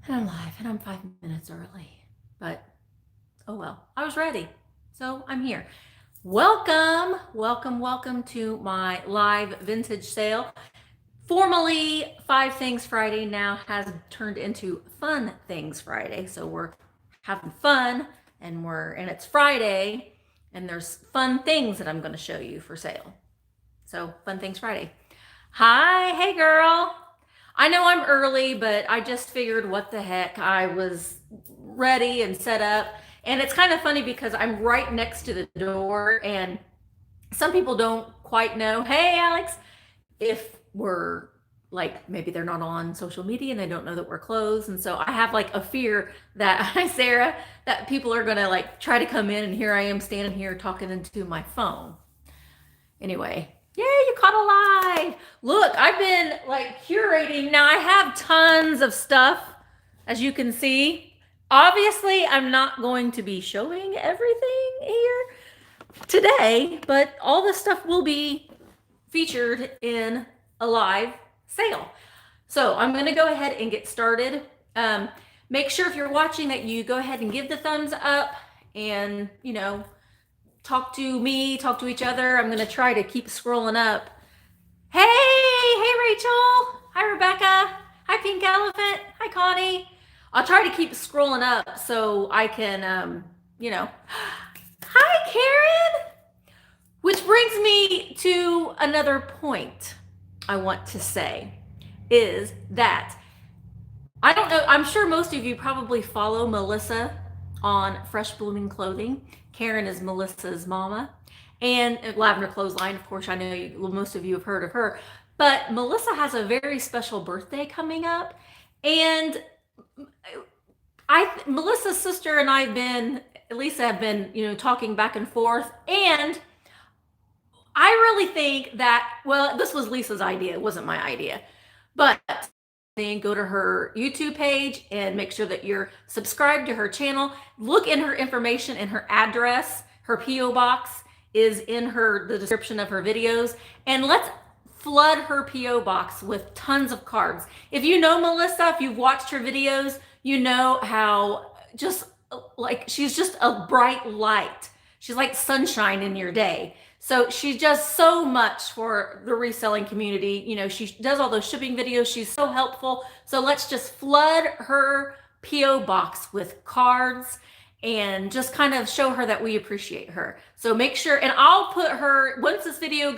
And I'm live and I'm 5 minutes early. But oh well, I was ready. So I'm here. Welcome to my live vintage sale. Formerly Five Things Friday, now has turned into Fun Things Friday. So we're having fun and it's Friday and there's fun things that I'm going to show you for sale. So Fun Things Friday. Hi, hey girl. I know I'm early, but I just figured what the heck. I was ready and set up. And it's kind of funny because I'm right next to the door, and some people don't quite know, hey, Alex, if we're like, maybe they're not on social media and they don't know that we're closed. And so I have like a fear that, hi, Sarah, that people are going to like try to come in, and here I am standing here talking into my phone. Anyway, yay, you caught a live. Look, I've been like curating. Now I have tons of stuff, as you can see. Obviously, I'm not going to be showing everything here today, but all this stuff will be featured in a live sale. So I'm going to go ahead and get started. Make sure if you're watching that you go ahead and give the thumbs up and, talk to me, talk to each other. I'm going to try to keep scrolling up. Hey Rachel. Hi, Rebecca. Hi, Pink Elephant. Hi, Connie. I'll try to keep scrolling up so I can, Hi, Karen. Which brings me to another point I want to say is that I don't know, I'm sure most of you probably follow Melissa on Fresh Blooming Clothing. Karen is Melissa's mama. And Lavender Clothesline, of course, I know most of you have heard of her. But Melissa has a very special birthday coming up. And Melissa's sister and Lisa have been, talking back and forth. And I really think that, well, this was Lisa's idea. It wasn't my idea. But then go to her YouTube page and make sure that you're subscribed to her channel. Look in her information and her address. Her P.O. box is in the description of her videos. And let's flood her P.O. box with tons of cards. If you know Melissa, if you've watched her videos, you know how she's just a bright light. She's like sunshine in your day. So she does so much for the reselling community. She does all those shipping videos. She's so helpful. So let's just flood her P.O. box with cards and just kind of show her that we appreciate her. So make sure, and I'll put her, once this video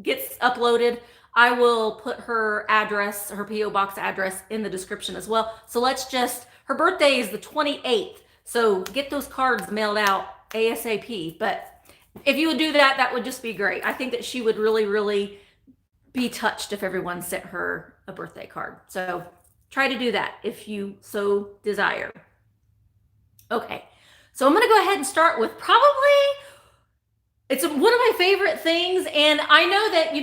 gets uploaded, I will put her address, her P.O. box address in the description as well. So her birthday is the 28th. So get those cards mailed out ASAP. But if you would do that, that would just be great. I think that she would really, really be touched if everyone sent her a birthday card. So try to do that if you so desire. Okay, so I'm going to go ahead and start with it's one of my favorite things. And I know that,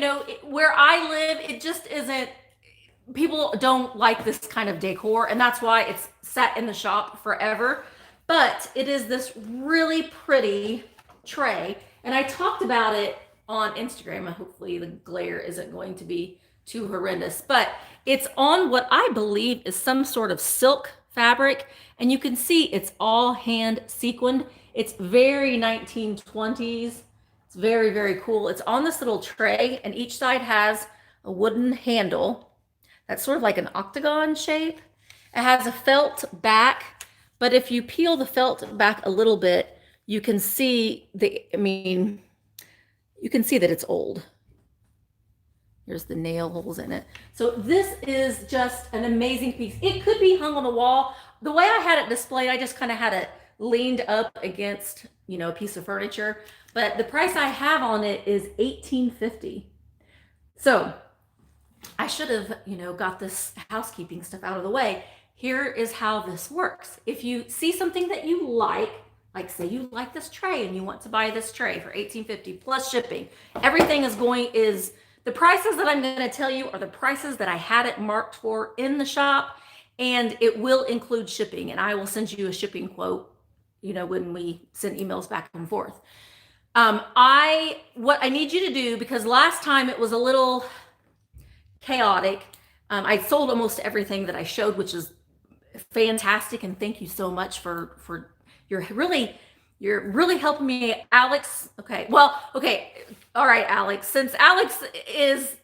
where I live, it just isn't, people don't like this kind of decor. And that's why it's sat in the shop forever. But it is this really pretty tray, and I talked about it on Instagram. Hopefully the glare isn't going to be too horrendous, but it's on what I believe is some sort of silk fabric, and you can see it's all hand sequined. It's very 1920s. It's very, very cool. It's on this little tray, and each side has a wooden handle that's sort of like an octagon shape. It has a felt back, but if you peel the felt back a little bit, you can see you can see that it's old. There's the nail holes in it. So this is just an amazing piece. It could be hung on the wall. The way I had it displayed, I just kind of had it leaned up against, a piece of furniture. But the price I have on it is $18.50. So I should have, got this housekeeping stuff out of the way. Here is how this works. If you see something that you like say you like this tray and you want to buy this tray for $18.50 plus shipping, everything is the prices that I'm going to tell you are the prices that I had it marked for in the shop, and it will include shipping, and I will send you a shipping quote, when we send emails back and forth. What I need you to do, because last time it was a little chaotic, I sold almost everything that I showed, which is fantastic, and thank you so much for you're really helping me, Alex. Okay, well, okay, all right, Alex. Since Alex is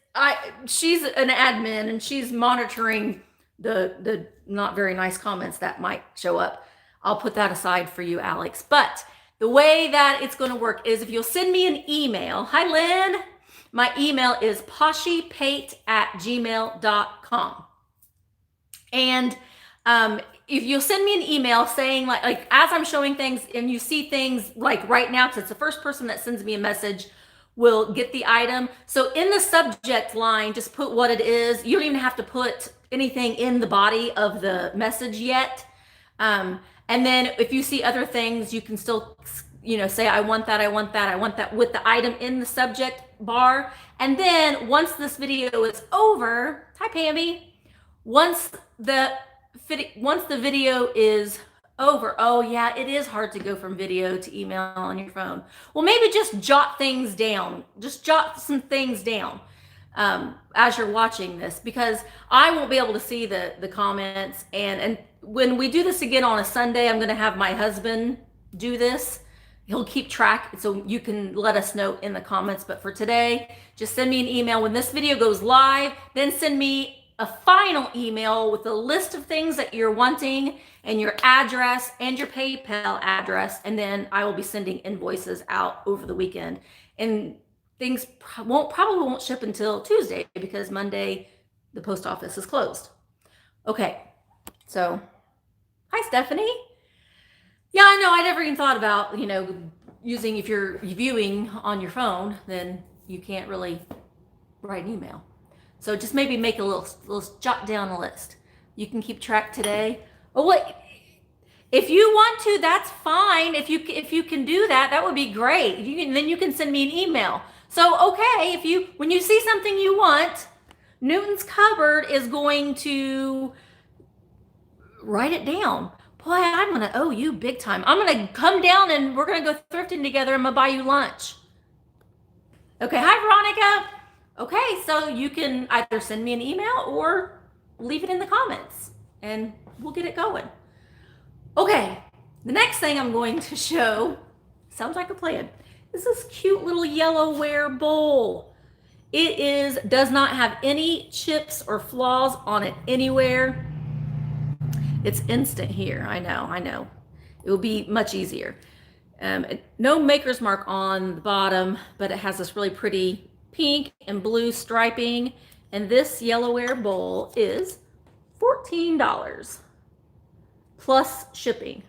she's an admin and she's monitoring the not very nice comments that might show up. I'll put that aside for you, Alex. But the way that it's going to work is if you'll send me an email. Hi, Lynn. My email is poshypate@gmail.com. And if you'll send me an email saying like as I'm showing things and you see things like right now, because it's the first person that sends me a message will get the item. So in the subject line, just put what it is. You don't even have to put anything in the body of the message yet. And then if you see other things, you can still, say, I want that with the item in the subject bar. And then once this video is over, hi, Pammy. Once the video is over, oh yeah, it is hard to go from video to email on your phone. Well, maybe just jot things down. Just jot some things down as you're watching this, because I won't be able to see the comments. And when we do this again on a Sunday, I'm going to have my husband do this. He'll keep track, so you can let us know in the comments. But for today, just send me an email when this video goes live. Then send me a final email with a list of things that you're wanting and your address and your PayPal address. And then I will be sending invoices out over the weekend. And things probably won't ship until Tuesday because Monday the post office is closed. Okay, so hi, Stephanie. Yeah, I know. I never even thought about, using, if you're viewing on your phone, then you can't really write an email. So just maybe make a little jot down a list. You can keep track today. Oh, what? If you want to, that's fine. If you can do that, that would be great. Then you can send me an email. So, okay, when you see something you want, Newton's Cupboard is going to write it down. Boy, I'm going to owe you big time. I'm going to come down and we're going to go thrifting together. I'm going to buy you lunch. Okay, hi, Veronica. Okay, so you can either send me an email or leave it in the comments and we'll get it going. Okay, the next thing I'm going to show, sounds like a plan, is this cute little yellowware bowl. It does not have any chips or flaws on it anywhere. It's instant here, I know. It will be much easier. No maker's mark on the bottom, but it has this really pretty pink and blue striping. And this yellowware bowl is $14 plus shipping.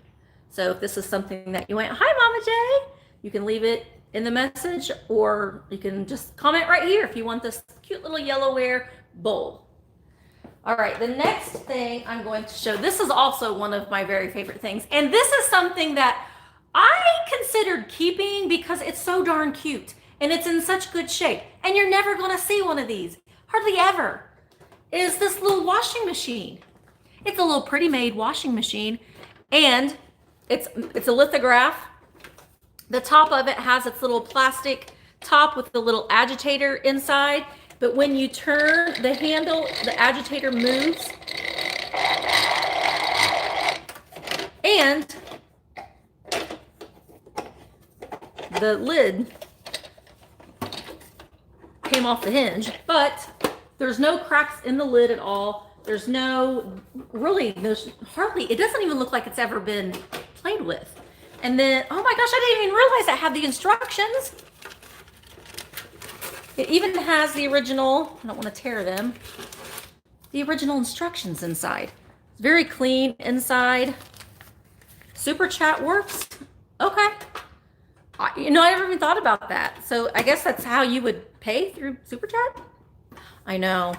So if this is something that you want, hi, Mama J, you can leave it in the message or you can just comment right here if you want this cute little yellowware bowl. All right, the next thing I'm going to show, this is also one of my very favorite things. And this is something that I considered keeping because it's so darn cute and it's in such good shape. And you're never going to see one of these, hardly ever, is this little washing machine. It's a little Pretty Made washing machine and it's a lithograph. The top of it has its little plastic top with the little agitator inside. But when you turn the handle, the agitator moves. And the lid came off the hinge, but there's no cracks in the lid at all. There's hardly, it doesn't even look like it's ever been played with. And then, oh my gosh, I didn't even realize I had the instructions. It even has the original, I don't want to tear them, the original instructions inside. It's very clean inside. Super Chat works. Okay. I never even thought about that. So I guess that's how you would pay through Super Chat? I know.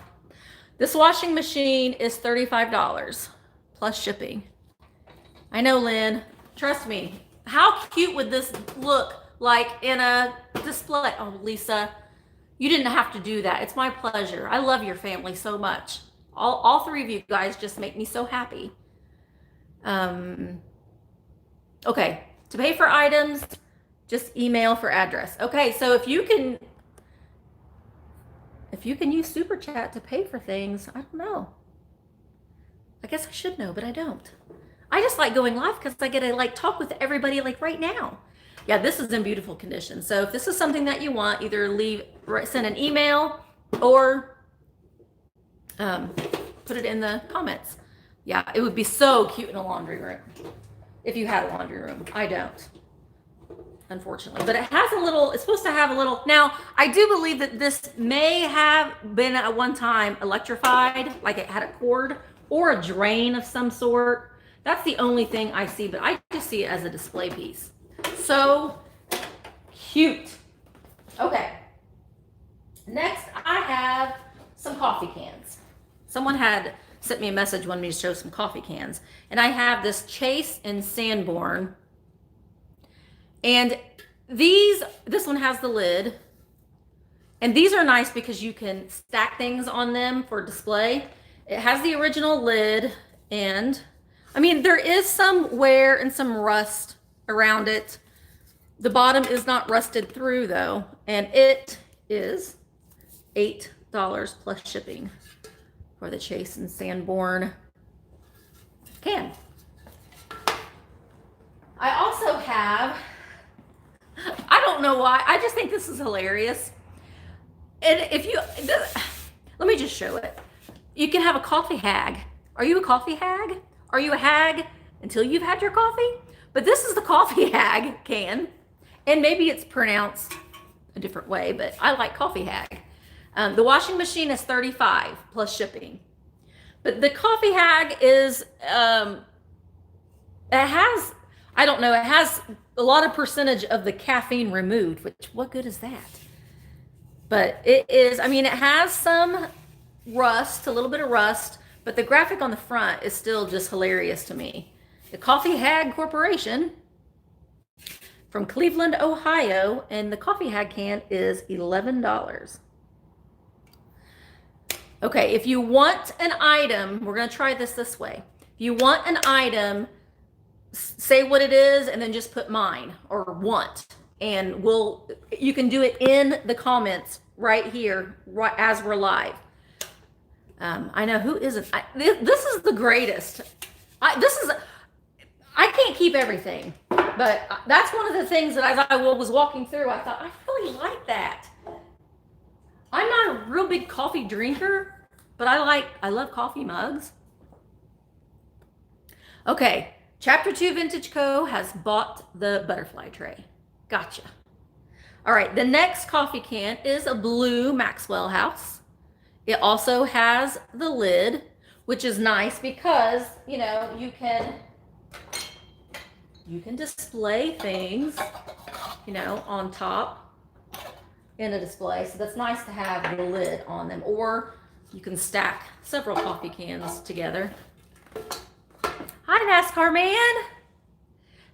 This washing machine is $35 plus shipping. I know, Lynn. Trust me. How cute would this look like in a display? Oh, Lisa. You didn't have to do that. It's my pleasure. I love your family so much. All three of you guys just make me so happy. Okay, to pay for items, just email for address. Okay, so if you can use Super Chat to pay for things, I don't know. guess I should know, but I don't. I just like going live because I get to like talk with everybody like right now. Yeah, this is in beautiful condition. So if this is something that you want, either send an email or put it in the comments. Yeah, it would be so cute in a laundry room if you had a laundry room. I don't, unfortunately, but it has a little, it's supposed to have a little. Now, I do believe that this may have been at one time electrified, like it had a cord or a drain of some sort. That's the only thing I see, but I just see it as a display piece. So cute. Okay. Next, I have some coffee cans. Someone had sent me a message wanting me to show some coffee cans. And I have this Chase and Sanborn. And this one has the lid. And these are nice because you can stack things on them for display. It has the original lid, and I mean, there is some wear and some rust around it. The bottom is not rusted through though, and it is $8 plus shipping for the Chase and Sanborn can. I also have, I don't know why, I just think this is hilarious. And if you, let me just show it. You can have a coffee hag. Are you a coffee hag? Are you a hag until you've had your coffee? But this is the coffee hag can. And maybe it's pronounced a different way, but I like coffee hag. The washing machine is $35 plus shipping. But the coffee hag is, it has, I don't know, it has a lot of percentage of the caffeine removed, which what good is that? But it is, I mean, it has some rust, a little bit of rust, but the graphic on the front is still just hilarious to me. The Coffee Hag Corporation from Cleveland, Ohio, and the Coffee Hag can is $11. Okay, if you want an item, we're going to try this way. If you want an item, say what it is and then just put mine or want. And you can do it in the comments right here, right as we're live. I know who isn't. This is the greatest. I can't keep everything, but that's one of the things that as I was walking through, I thought, I really like that. I'm not a real big coffee drinker, but I love coffee mugs. Okay, Chapter 2 Vintage Co. has bought the butterfly tray. Gotcha. All right, the next coffee can is a blue Maxwell House. It also has the lid, which is nice because, you know, you can display things, you know, on top in a display. So that's nice to have the lid on them, or you can stack several coffee cans together. Hi, NASCAR man.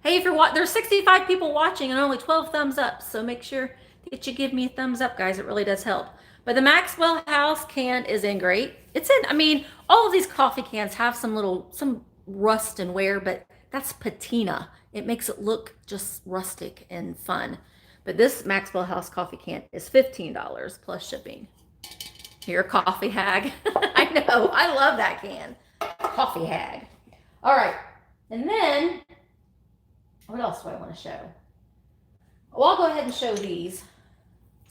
Hey, if you're there's 65 people watching and only 12 thumbs up, so make sure that you give me a thumbs up, guys. It really does help. But the Maxwell House can is in great. I mean, all of these coffee cans have some rust and wear, but that's patina. It makes it look just rustic and fun. But this Maxwell House coffee can is $15 plus shipping. Here, coffee hag. I know, I love that can. Coffee hag. All right, and then what else do I want to show? Well, I'll go ahead and show these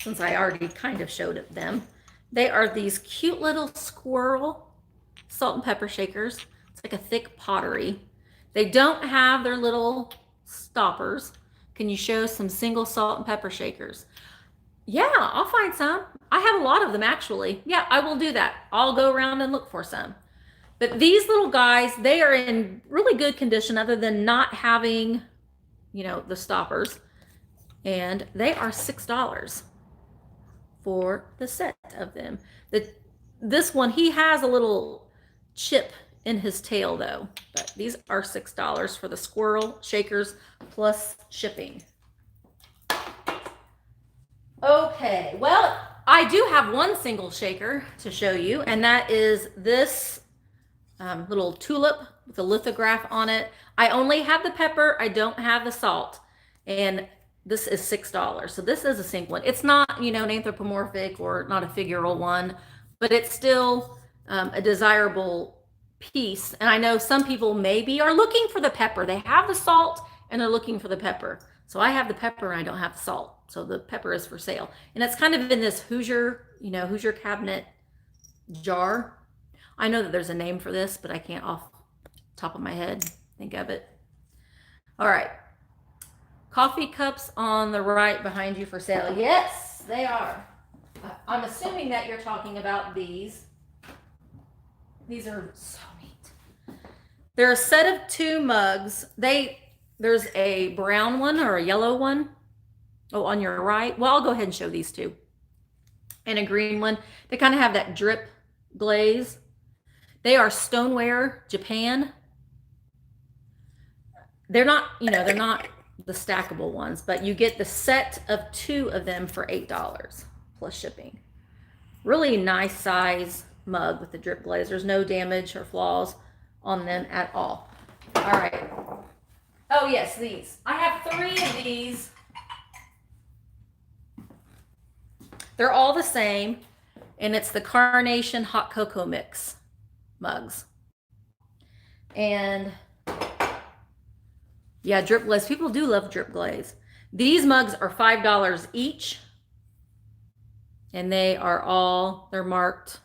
since I already kind of showed them. They are these cute little squirrel salt and pepper shakers. It's like a thick pottery. They don't have their little stoppers. Can you show some single salt and pepper shakers? Yeah, I'll find some. I have a lot of them actually. Yeah, I will do that. I'll go around and look for some. But these little guys, they are in really good condition other than not having, you know, the stoppers. And they are $6 for the set of them. This one, he has a little chip in his tail though. But these are $6 for the squirrel shakers plus shipping. Okay, well, I do have one single shaker to show you, and that is this little tulip with a lithograph on it. I only have the pepper, I don't have the salt, and this is $6. So this is a single one. It's not, you know, an anthropomorphic or not a figural one, but it's still a desirable piece. And I know some people maybe are looking for the pepper. They have the salt and they're looking for the pepper. So I have the pepper and I don't have the salt. So the pepper is for sale. And it's kind of in this Hoosier, you know, Hoosier cabinet jar. I know that there's a name for this, but I can't off top of my head think of it. All right. Coffee cups on the right behind you for sale. Yes, they are. I'm assuming that you're talking about these. These are so neat. They're a set of 2 mugs. There's a brown one or a yellow one. Oh, on your right. Well, I'll go ahead and show these 2. And a green one. They kind of have that drip glaze. They are Stoneware Japan. They're not, you know, they're not the stackable ones, but you get the set of 2 of them for $8 plus shipping. Really nice size mug with the drip glaze. There's no damage or flaws on them at all. All right. Oh yes, these. I have 3 of these. They're all the same, and it's the Carnation Hot Cocoa Mix mugs. And yeah, drip glaze. People do love drip glaze. These mugs are $5 each. And they're marked,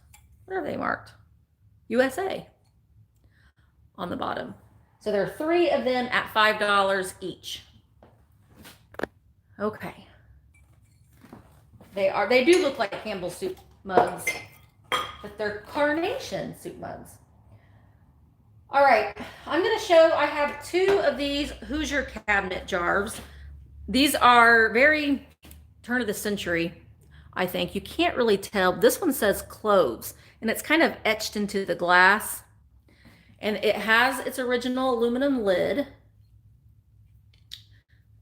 what are they marked? USA on the bottom. So there are 3 of them at $5 each. Okay. They do look like Campbell soup mugs, but they're Carnation soup mugs. All right, I'm gonna show, I have 2 of these Hoosier cabinet jars. These are very turn of the century, I think. You can't really tell. This one says cloves, and it's kind of etched into the glass. And it has its original aluminum lid.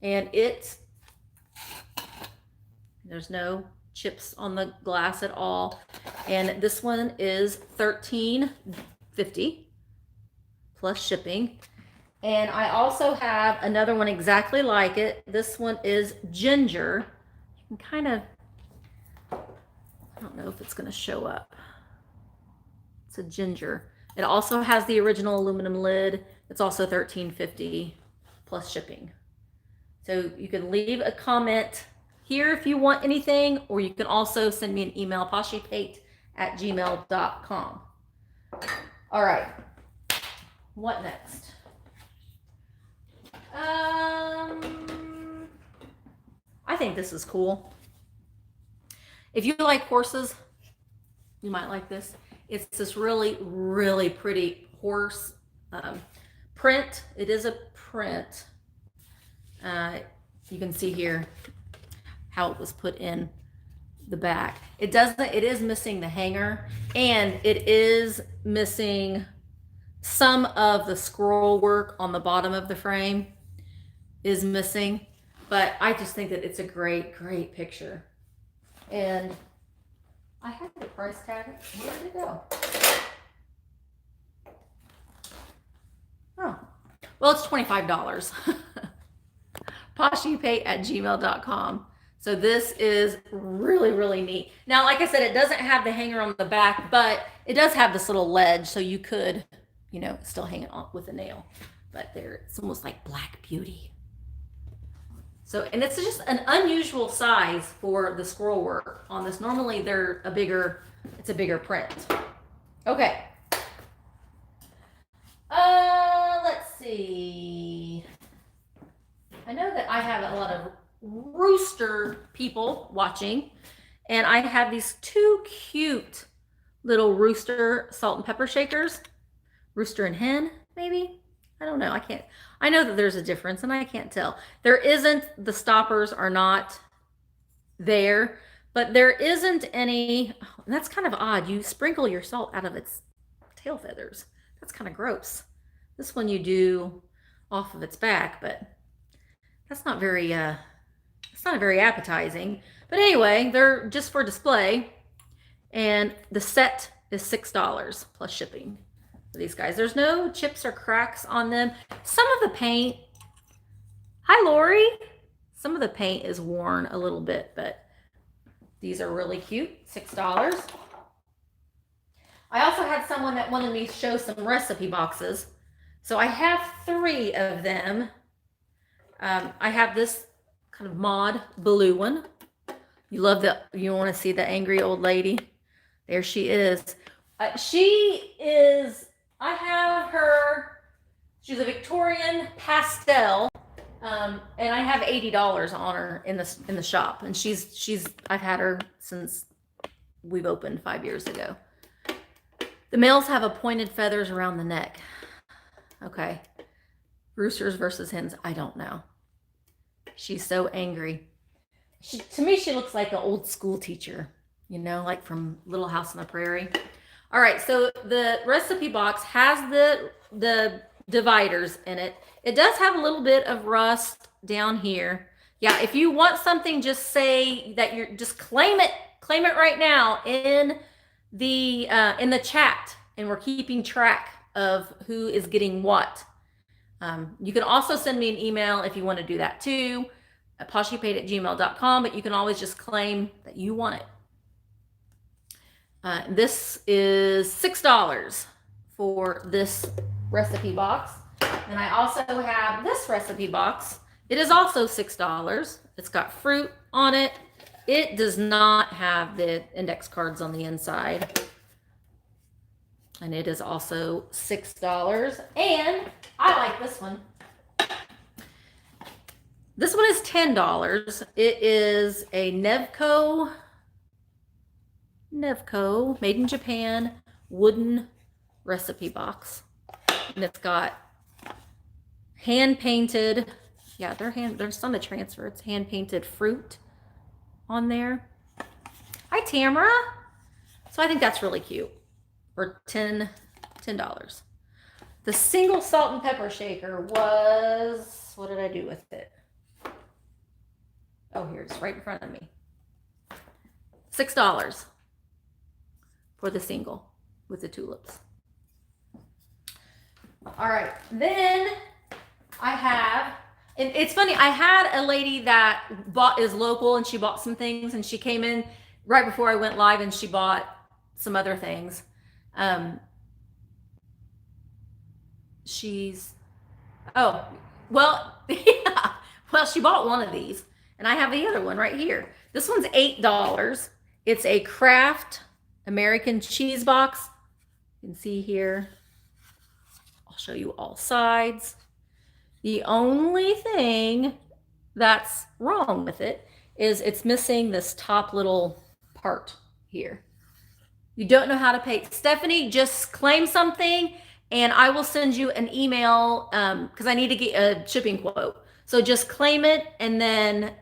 And there's no chips on the glass at all. And this one is $13.50 plus shipping. And I also have another one exactly like it. This one is ginger. You can kind of, I don't know if it's going to show up. It's a ginger. It also has the original aluminum lid. It's also $13.50 plus shipping. So you can leave a comment here if you want anything, or you can also send me an email, poshipate@gmail.com. All right. What next? I think this is cool. If you like horses, you might like this. It's this really, really pretty horse print. It is a print. You can see here how it was put in the back. It is missing the hanger, and it is missing some of the scroll work on the bottom of the frame is missing, but I just think that it's a great, great picture. And I had the price tag. Where did it go? Oh, well, it's $25. poshipate@gmail.com. So this is really, really neat. Now, like I said, it doesn't have the hanger on the back, but it does have this little ledge, so you could, you know, still hang it on with a nail. But it's almost like Black Beauty. So, and it's just an unusual size for the scroll work on this. Normally it's a bigger print. Okay. Let's see. I know that I have a lot of rooster people watching, and I have these 2 cute little rooster salt and pepper shakers. Rooster and hen, maybe? I don't know. I know that there's a difference, and I can't tell. The stoppers are not there, but there isn't any. Oh, that's kind of odd. You sprinkle your salt out of its tail feathers. That's kind of gross. This one you do off of its back, but that's not very, it's not very appetizing. But anyway, they're just for display, and the set is $6 plus shipping. These guys, there's no chips or cracks on them. Some of the paint, hi Lori, some of the paint is worn a little bit, but these are really cute. $6. I also had someone that wanted me to show some recipe boxes. So I have 3 of them. I have this kind of mod blue one. You want to see the angry old lady? There she is. I have her, she's a Victorian pastel. And I have $80 on her in the shop. And I've had her since we've opened 5 years ago. The males have pointed feathers around the neck. Okay. Roosters versus hens, I don't know. She's so angry. To me, she looks like an old school teacher, like from Little House on the Prairie. All right, so the recipe box has the dividers in it. It does have a little bit of rust down here. Yeah, if you want something, just say that just claim it right now in the chat, and we're keeping track of who is getting what. You can also send me an email if you want to do that too, at poshypaid@gmail.com, but you can always just claim that you want it. This is $6 for this recipe box. And I also have this recipe box. It is also $6. It's got fruit on it. It does not have the index cards on the inside. And it is also $6. And I like this one. This one is $10. It is a Nevco, made in Japan, wooden recipe box. And it's got hand painted, there's some to transfer. It's hand painted fruit on there. Hi, Tamara. So I think that's really cute. For $10. The single salt and pepper shaker was, what did I do with it? Oh, here, it's right in front of me. $6 for the single with the tulips. All right, then I have, and it's funny, I had a lady that is local, and she bought some things, and she came in right before I went live, and she bought some other things. She bought one of these, and I have the other one right here. This one's $8. It's a Kraft American cheese box. You can see here. I'll show you all sides. The only thing that's wrong with it is it's missing this top little part here. You don't know how to pay. Stephanie, just claim something and I will send you an email because I need to get a shipping quote. So just claim it and then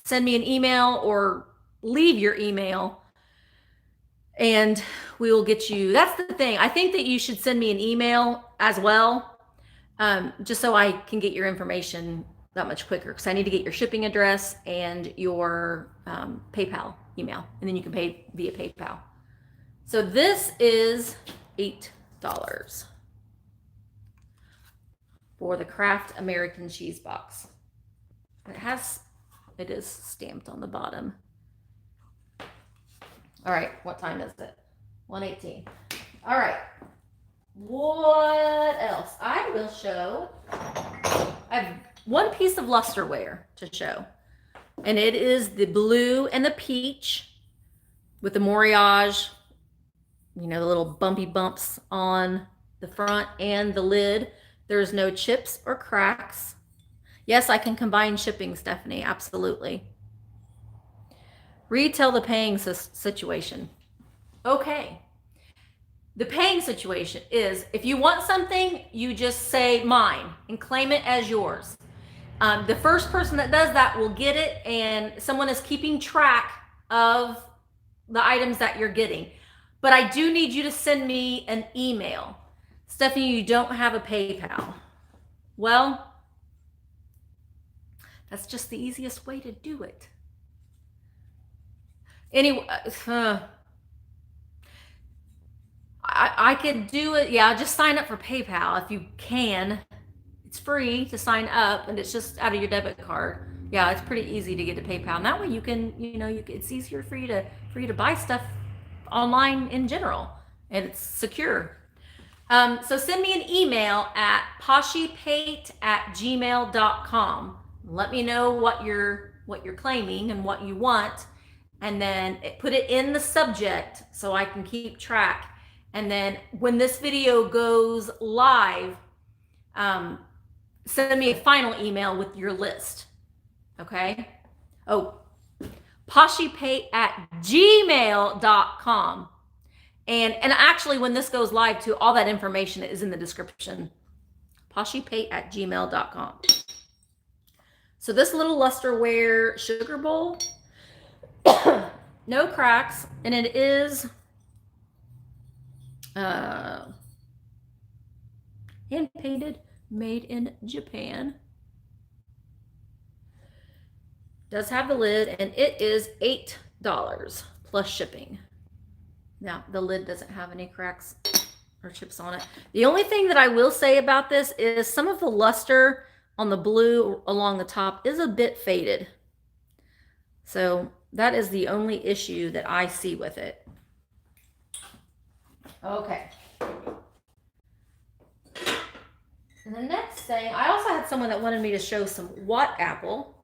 send me an email or leave your email and we will get you. That's the thing. I think that you should send me an email as well, just so I can get your information that much quicker, because I need to get your shipping address and your PayPal email, and then you can pay via PayPal. So this is $8 for the Kraft American cheese box. It is stamped on the bottom. All right, what time is it? 1:18. All right, what else? I will show, I have one piece of lusterware to show, and it is the blue and the peach with the Moriage, the little bumpy bumps on the front and the lid. There's no chips or cracks. Yes, I can combine shipping, Stephanie, absolutely. Retell the paying situation. Okay. The paying situation is if you want something, you just say mine and claim it as yours. The first person that does that will get it, and someone is keeping track of the items that you're getting. But I do need you to send me an email. Stephanie, you don't have a PayPal. Well, that's just the easiest way to do it. Anyway, I could do it. Yeah, just sign up for PayPal if you can. It's free to sign up, and it's just out of your debit card. Yeah, it's pretty easy to get to PayPal. And that way you can, it's easier for you to buy stuff online in general. and it's secure. So send me an email at poshipate@gmail.com. Let me know what you're claiming and what you want, and then put it in the subject so I can keep track. And then when this video goes live, send me a final email with your list. Okay? Oh, poshipate@gmail.com. And actually, when this goes live too, all that information is in the description. poshipate@gmail.com. So this little Lusterware sugar bowl, no cracks, and it is hand painted, made in Japan. Does have the lid, and it is $8 plus shipping. Now, the lid doesn't have any cracks or chips on it. The only thing that I will say about this is some of the luster on the blue along the top is a bit faded. So that is the only issue that I see with it. Okay. And the next thing, I also had someone that wanted me to show some Watt apple.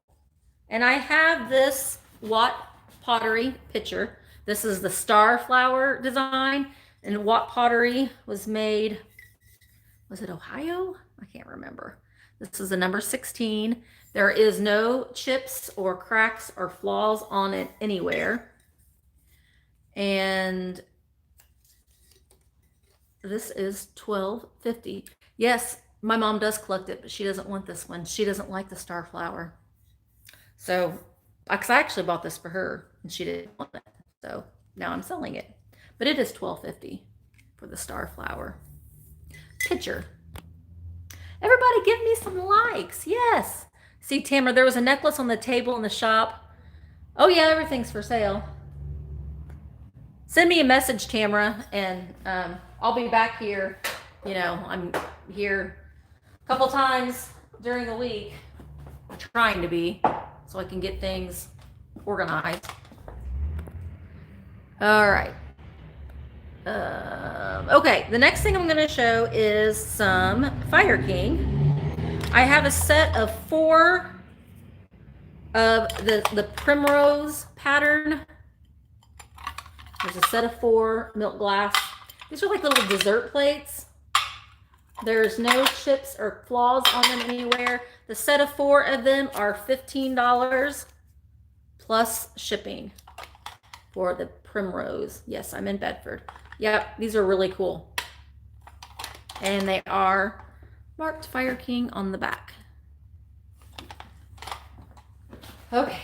And I have this Watt pottery pitcher. This is the star flower design, and Watt pottery was made, was it Ohio? I can't remember. This is the number 16. There is no chips or cracks or flaws on it anywhere. And this is $12.50. Yes, my mom does collect it, but she doesn't want this one. She doesn't like the star flower. So, because I actually bought this for her, and she didn't want it. So now I'm selling it. But it is $12.50 for the star flower pitcher. Everybody give me some likes. Yes. See, Tamara, there was a necklace on the table in the shop. Oh, yeah, everything's for sale. Send me a message, Tamara, and I'll be back here. You know, I'm here a couple times during the week. I'm trying to be, so I can get things organized. All right. Okay, the next thing I'm going to show is some Fire King. I have a set of 4 of the Primrose pattern. There's a set of 4 milk glass. These are like little dessert plates. There's no chips or flaws on them anywhere. The set of 4 of them are $15 plus shipping for the Primrose. Yes, I'm in Bedford. Yep, these are really cool. And they are marked Fire King on the back. Okay,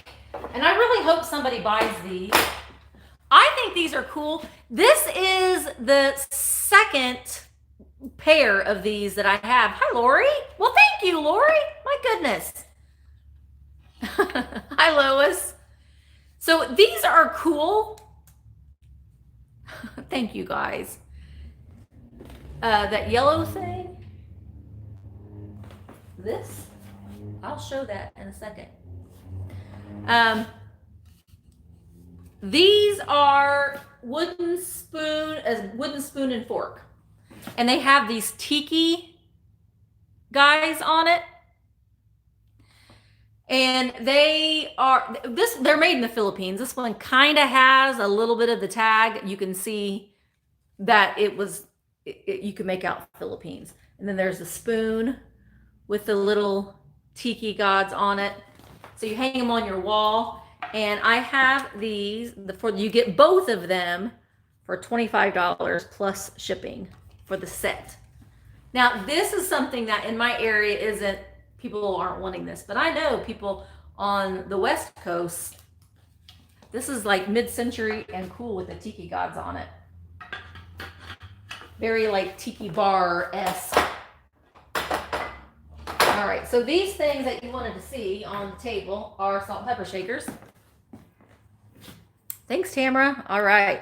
and I really hope somebody buys these. I think these are cool. This is the second pair of these that I have. Hi, Lori. Well, thank you, Lori. My goodness. Hi, Lois. So these are cool. Thank you, guys. That yellow thing. This. I'll show that in a second. These are wooden spoon and fork. And they have these tiki guys on it. And they're made in the Philippines. This one kind of has a little bit of the tag. You can see that you can make out Philippines. And then there's the spoon with the little tiki gods on it. So you hang them on your wall. And I have these, you get both of them for $25 plus shipping for the set. Now, this is something that in my area people aren't wanting this, but I know people on the West Coast, this is like mid-century and cool with the tiki gods on it. Very like tiki bar-esque. All right, so these things that you wanted to see on the table are salt and pepper shakers. Thanks, Tamara. All right.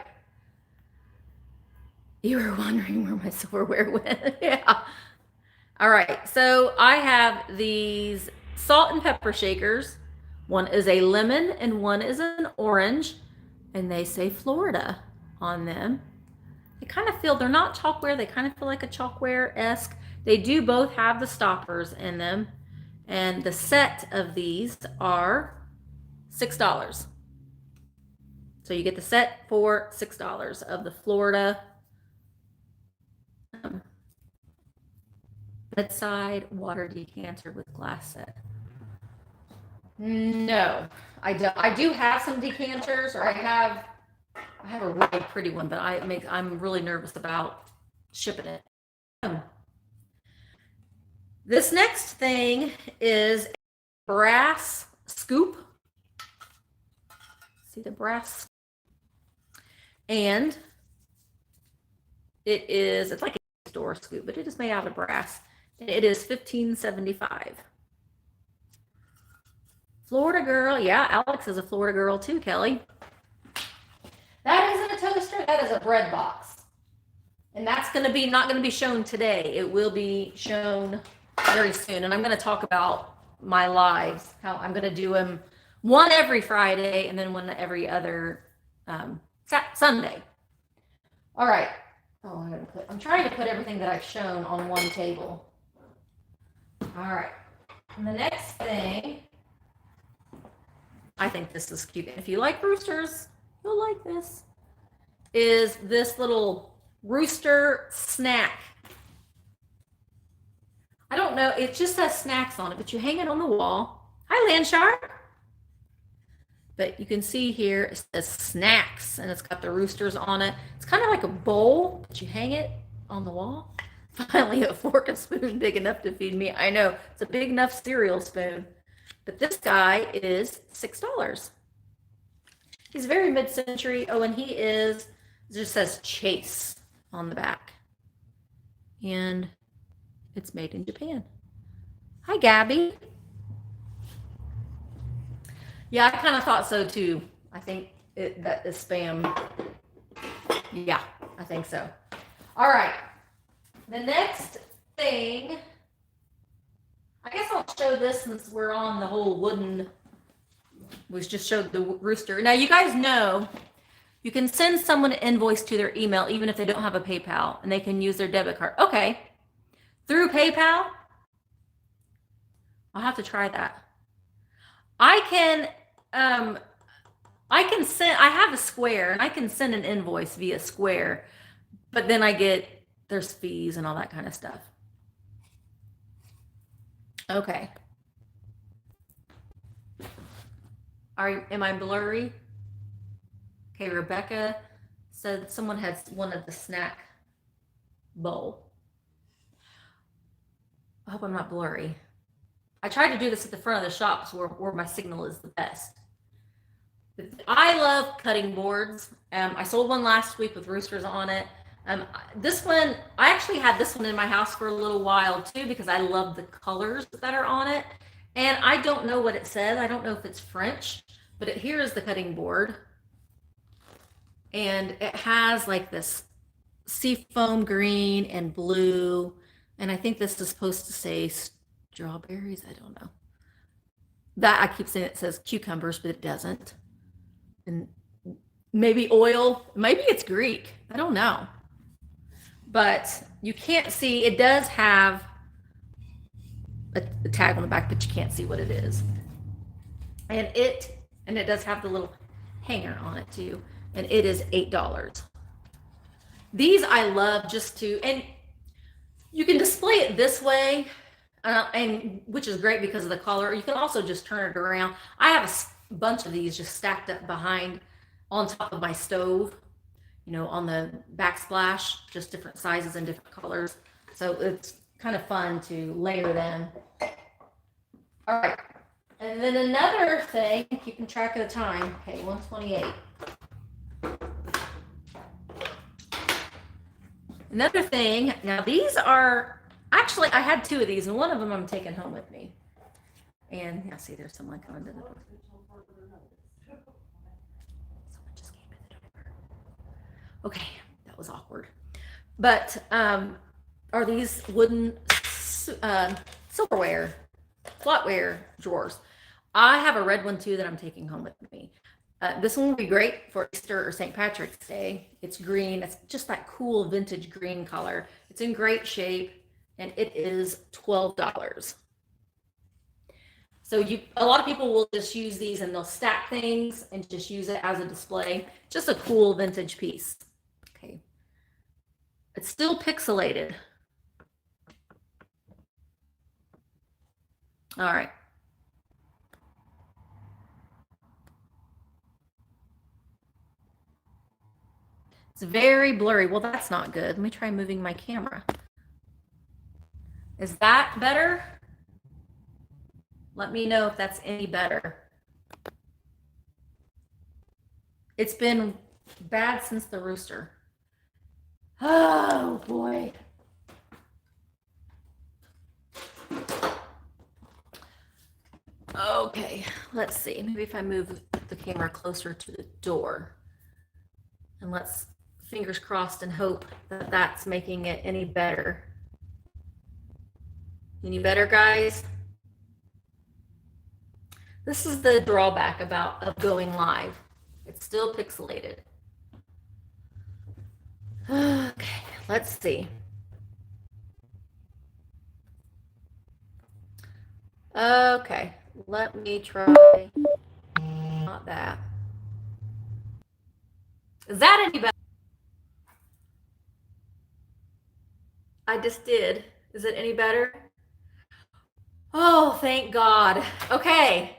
You were wondering where my silverware went. Yeah. All right, so I have these salt and pepper shakers. One is a lemon and one is an orange, and they say Florida on them. I kind of feel they're not chalkware. They kind of feel like a chalkware-esque. They do both have the stoppers in them. And the set of these are $6. So you get the set for $6 of the Florida bedside water decanter with glass set. No, I don't. I do have some decanters, or I have a really pretty one, but I'm really nervous about shipping it. This next thing is a brass scoop. See the brass? And it's like a store scoop, but it is made out of brass. And it is $15.75. Florida girl. Yeah, Alex is a Florida girl too, Kelly. That isn't a toaster, that is a bread box. And that's not going to be shown today. It will be shown very soon. And I'm going to talk about my lives, how I'm going to do them one every Friday and then one every other Sunday. All right. Oh, I'm trying to put everything that I've shown on one table. All right. And the next thing, I think this is cute. If you like roosters, you'll like this, is this little rooster snack. I don't know, it just says snacks on it, but you hang it on the wall. Hi, Lanshire. But you can see here, it says snacks, and it's got the roosters on it. It's kind of like a bowl, but you hang it on the wall. Finally, a fork and spoon big enough to feed me. I know, it's a big enough cereal spoon. But this guy is $6. He's very mid-century. Oh, and it just says Chase on the back. And it's made in Japan. Hi, Gabby. Yeah, I kind of thought so too. I think that is spam. Yeah, I think so. All right. The next thing, I guess I'll show this since we're on the whole wooden. We just showed the rooster. Now, you guys know you can send someone an invoice to their email even if they don't have a PayPal, and they can use their debit card. Okay. Through PayPal? I'll have to try that. I have a Square, and I can send an invoice via Square, but then there's fees and all that kind of stuff. Okay. Am I blurry? Okay, Rebecca said someone had wanted the snack bowl. I hope I'm not blurry. I tried to do this at the front of the shop where my signal is the best. I love cutting boards. I sold one last week with roosters on it. This one, I actually had this one in my house for a little while too because I love the colors that are on it. And I don't know what it says. I don't know if it's French, but here is the cutting board. And it has like this seafoam green and blue. And I think this is supposed to say strawberries. I don't know. That I keep saying it says cucumbers, but it doesn't. And maybe oil. Maybe it's Greek. I don't know. But you can't see. It does have a tag on the back, but you can't see what it is. And it does have the little hanger on it too. And it is $8. These I love and you can display it this way, and which is great because of the color. You can also just turn it around. I have a bunch of these just stacked up on top of my stove, on the backsplash, just different sizes and different colors. So it's kind of fun to layer them. All right. And then another thing, keeping track of the time. Okay, 1:28. Another thing, now these are, actually I had two of these and one of them I'm taking home with me. And yeah, see there's someone coming to the door. Someone just came in the door. Okay, that was awkward. But are these wooden silverware, flatware drawers. I have a red one too that I'm taking home with me. This one will be great for Easter or St. Patrick's Day. It's green. It's just that cool vintage green color. It's in great shape, and it is $12. So a lot of people will just use these and they'll stack things and just use it as a display. Just a cool vintage piece. Okay. It's still pixelated. All right. It's very blurry. Well, that's not good. Let me try moving my camera. Is that better? Let me know if that's any better. It's been bad since the rooster. Oh boy. Okay, let's see. Maybe if I move the camera closer to the door, and let's fingers crossed and hope that that's making it any better. Any better, guys? This is the drawback of going live. It's still pixelated. Okay, let's see. Okay, let me try. Not that. Is that any better? I just did. Is it any better? Oh, thank God. Okay.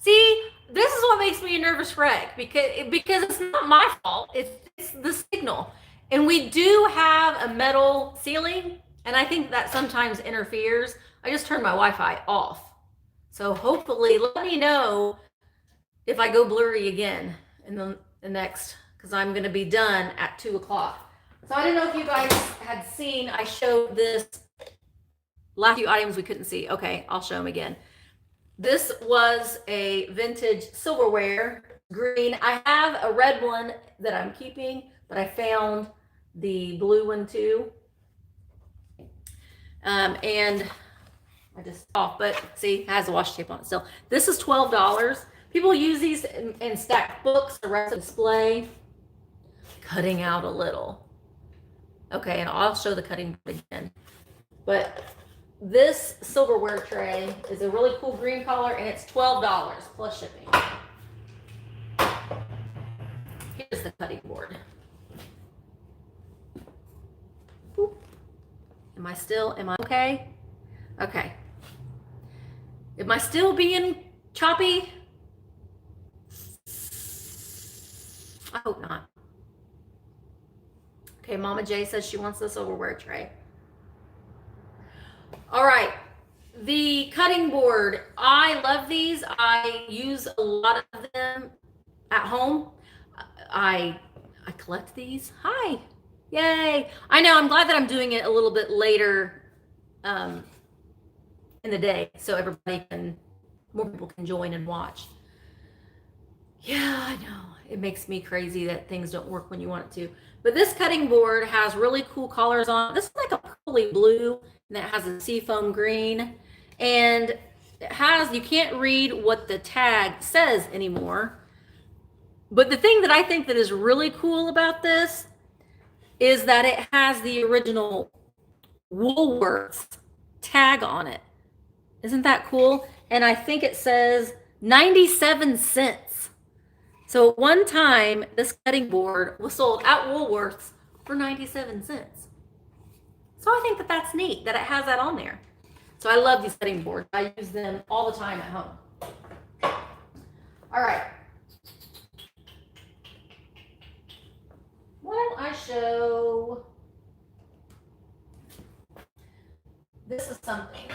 See, this is what makes me a nervous wreck because it's not my fault. It's the signal. And we do have a metal ceiling, and I think that sometimes interferes. I just turned my Wi-Fi off. So hopefully, let me know if I go blurry again in the next, because I'm going to be done at 2 o'clock. So I don't know if you guys had seen, I showed this last few items we couldn't see. Okay, I'll show them again. This was a vintage silverware, green. I have a red one that I'm keeping, but I found the blue one too. And I just off, but see, it has a washi tape on it still. This is $12. People use these in stacked books or display. Cutting out a little. Okay, and I'll show the cutting again. But this silverware tray is a really cool green color, and it's $12 plus shipping. Here's the cutting board. Boop. Am I okay? Okay. Am I still being choppy? I hope not. Okay, Mama J says she wants the silverware tray. All right, the cutting board. I love these. I use a lot of them at home. I collect these. Hi, yay! I know. I'm glad that I'm doing it a little bit later in the day, so more people can join and watch. Yeah, I know. It makes me crazy that things don't work when you want it to. But this cutting board has really cool colors on it. This is like a purpley blue, and it has a seafoam green. And it has, you can't read what the tag says anymore. But the thing that I think that is really cool about this is that it has the original Woolworths tag on it. Isn't that cool? And I think it says 97 cents. So at one time, this cutting board was sold at Woolworths for 97 cents. So I think that that's neat that it has that on there. So I love these cutting boards. I use them all the time at home. All right. Why don't I show, this is something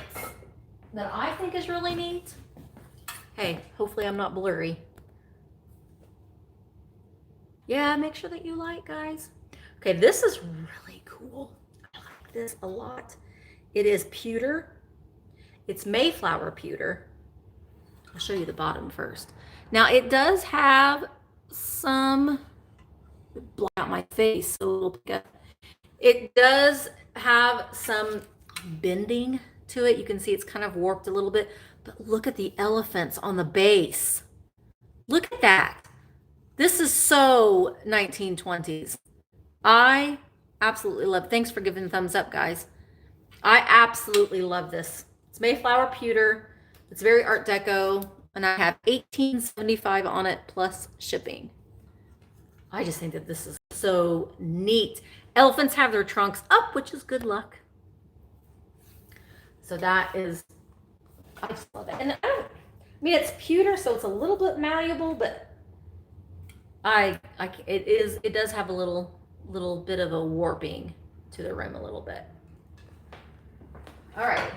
that I think is really neat. Hey, hopefully I'm not blurry. Yeah, make sure that you like, guys. Okay, this is really cool. I like this a lot. It is pewter. It's Mayflower pewter. I'll show you the bottom first. Now, it does have some, block out my face so it'll pick up. It does have some bending to it. You can see it's kind of warped a little bit, but look at the elephants on the base. Look at that. This is so 1920s. I absolutely love it. Thanks for giving thumbs up, guys. I absolutely love this. It's Mayflower pewter. It's very Art Deco, and I have $18.75 on it plus shipping. I just think that this is so neat. Elephants have their trunks up, which is good luck. So that is, I just love it. And I mean, it's pewter, so it's a little bit malleable, but it does have a little bit of a warping to the rim a little bit. All right.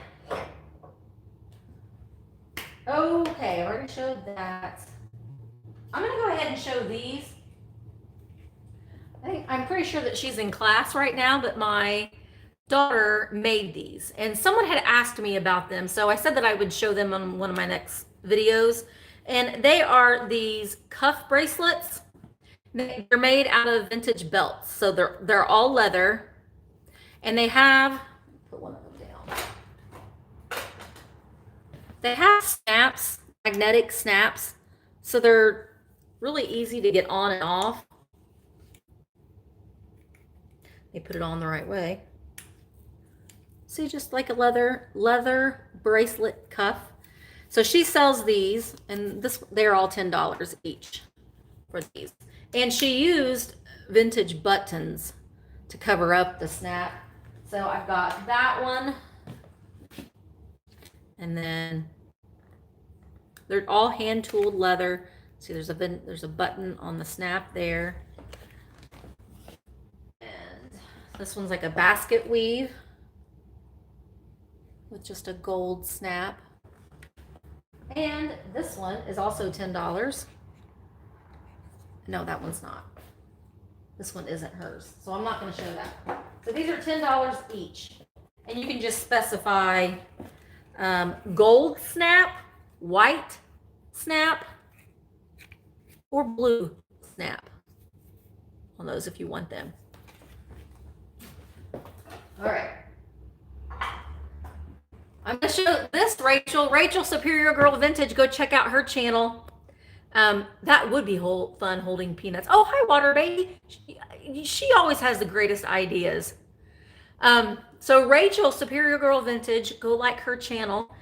Okay, I already showed that. I'm gonna go ahead and show these. I'm pretty sure that she's in class right now, but my daughter made these, and someone had asked me about them, so I said that I would show them on one of my next videos. And they are these cuff bracelets. They're made out of vintage belts, so they're all leather, and they have, put one of them down. They have snaps, magnetic snaps, so they're really easy to get on and off. They put it on the right way. See, just like a leather bracelet cuff. So she sells these, and they're all $10 each for these. And she used vintage buttons to cover up the snap. So I've got that one, and then they're all hand tooled leather. See, there's a button on the snap there. And this one's like a basket weave with just a gold snap. And this one is also $10. No, that one's not. This one isn't hers, so I'm not going to show that. So these are $10 each. And you can just specify gold snap, white snap, or blue snap on those if you want them. All right. I'm going to show this, Rachel Superior Girl Vintage. Go check out her channel. That would be fun holding peanuts. Oh, hi, Water Baby. She always has the greatest ideas. So Rachel Superior Girl Vintage, go like her channel.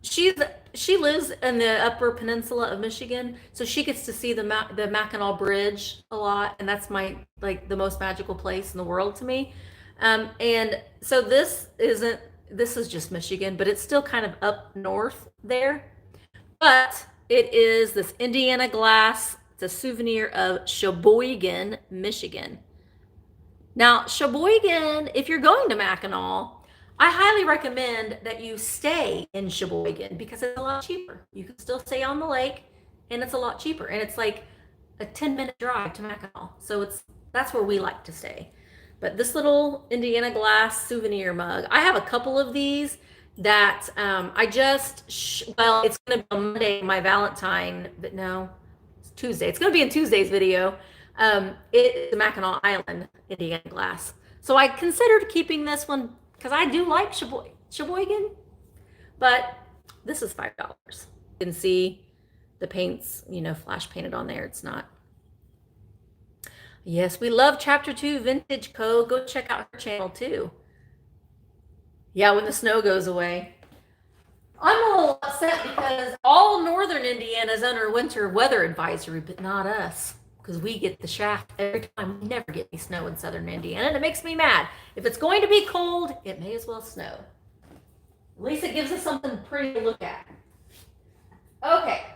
She lives in the Upper Peninsula of Michigan, so she gets to see the Mackinac Bridge a lot, and that's the most magical place in the world to me. And so this is just Michigan, but it's still kind of up north there. But it is this Indiana glass. It's a souvenir of Sheboygan, Michigan. Now, Sheboygan, if you're going to Mackinac, I highly recommend that you stay in Sheboygan because it's a lot cheaper. You can still stay on the lake, and it's a lot cheaper. And it's like a 10-minute drive to Mackinac. So that's where we like to stay. But this little Indiana glass souvenir mug, I have a couple of these that it's going to be on Monday, my Valentine, but no, it's Tuesday. It's going to be in Tuesday's video. It's the Mackinac Island Indiana glass. So I considered keeping this one because I do like Sheboygan, but this is $5. You can see the paints, flash painted on there. It's not. Yes, we love Chapter 2 Vintage Co. Go check out her channel too. Yeah, when the snow goes away. I'm a little upset because all northern Indiana is under winter weather advisory, but not us, because we get the shaft every time. We never get any snow in southern Indiana, and it makes me mad. If it's going to be cold, it may as well snow. At least it gives us something pretty to look at. Okay.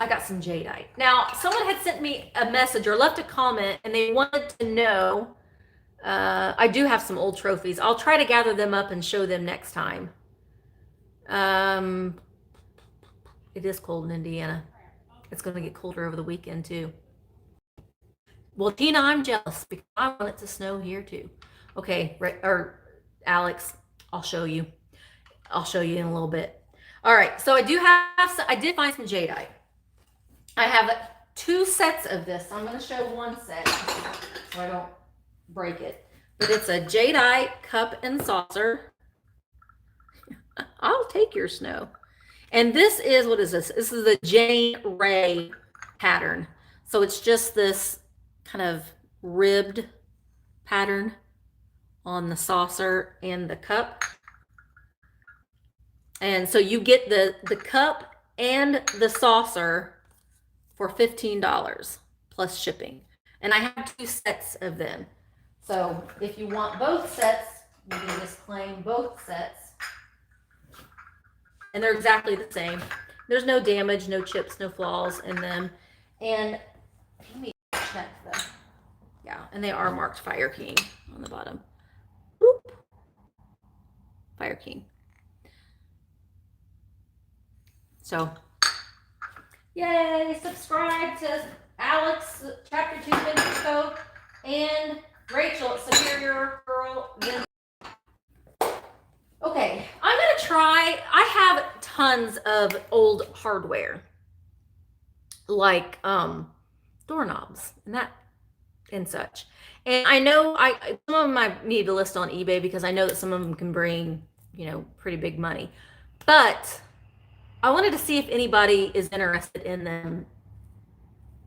I got some jadeite. Now, someone had sent me a message or left a comment, and they wanted to know, I do have some old trophies. I'll try to gather them up and show them next time. It is cold in Indiana. It's going to get colder over the weekend, too. Well, Tina, I'm jealous because I want it to snow here, too. Okay, or Alex, I'll show you. I'll show you in a little bit. All right, so I did find some jadeite. I have 2 sets of this. I'm going to show one set so I don't break it. But it's a jadeite cup and saucer. I'll take your snow. And this is, what is this? This is the Jane Ray pattern. So it's just this kind of ribbed pattern on the saucer and the cup. And so you get the cup and the saucer for $15 plus shipping. And I have 2 sets of them. So if you want both sets, you can just claim both sets. And they're exactly the same. There's no damage, no chips, no flaws in them. And let me check them. Yeah, and they are marked Fire King on the bottom. Boop. Fire King. So, yay, subscribe to Alex, Chapter 2 Vintage Co. and Rachel at Superior Girl Vintage. Okay, I'm gonna try, I have tons of old hardware, like doorknobs and such. And I know some of them I need to list on eBay because I know that some of them can bring, you know, pretty big money. But I wanted to see if anybody is interested in them,